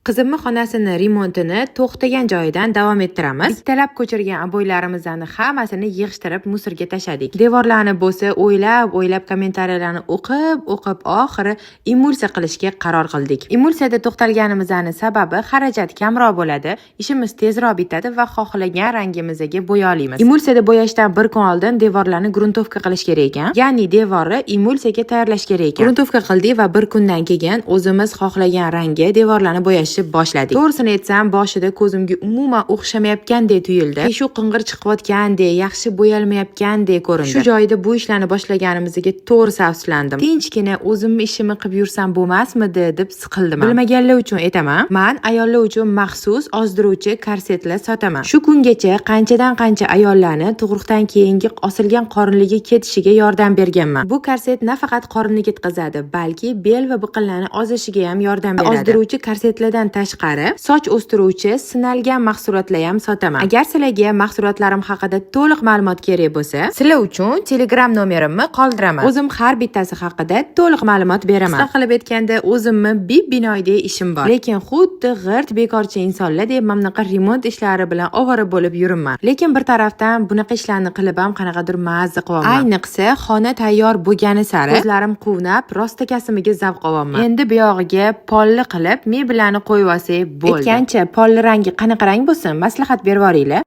Qizimni xonasini remontini to'xtagan joyidan davom ettiramiz. Bittalab ko'chirgan aboylarimizni hammasini yig'ishtirib musorga tashladik. Devorlarni bo'lsa o'ylab kommentariyalarni o'qib oxiri emulsiya qilishga qaror qildik. Emulsiyada to'xtalganimizning sababi xarajat kamroq bo'ladi, ishimiz tezroq bitadi va xohlagan rangimizga bo'ya olamiz. Emulsiyada bo'yashdan bir kun oldin devorlarni gruntovka qilish kerak ekan. Ya'ni devorni emulsiyaga tayyorlash kerak ekan. Gruntovka qildik va bir kundan keyin o'zimiz xohlagan rangga devorlarni bo'yash boshladik. To'g'risini aytsam, boshida ko'zimga umuman o'xshamayotgandek tuyuldi. Shu qing'ir chiqayotgandek, yaxshi bo'yalmayotgandek ko'rindi. Shu joyda bu ishlarni boshlaganimizga to'g'risi afsuslandim. Tinchgina o'zimni ishimni qilib yursam bo'lmasmidi deb siqildim. Bilmaganlar uchun aytaman, men ayollar uchun maxsus ozdiruvchi korsetlar sotaman. Shu kungacha qancha ayollarni tug'ruqdan keyingi osilgan qorinligi ketishiga yordam berganman. Bu korset nafaqat qorinni ketkazadi, balki bel va biqinlarni ozishiga ham yordam beradi. Ozdiruvchi korsetlardan tashqari soch o'stiruvchi sinalgan mahsulotlar ham sotaman. Agar sizlarga mahsulotlarim haqida to'liq ma'lumot kerak bo'lsa, sizlar uchun Telegram nomerimni qoldiraman. O'zim har bittasi haqida to'liq ma'lumot beraman. Qisqa qilib aytganda, o'zimni binoydek ishim bor. Lekin xuddi g'irt bekorchi insonlardek mana bunaqa remont ishlari bilan ovora bo'lib yuribman. Lekin bir tarafdan bunaqa ishlarni qilib ham qanaqadir mazza qilaman. Ayniqsa, xona tayyor bo'lgani sari ko'zlarim quvnab, rostakasimiga zavq olaman. Endi bu yog'iga polli qilib mebellarni qo'yib olsak bo'ldi. Aytgancha, polli rangi qanaqa rang bo'lsin, maslahat berib yuboringlar.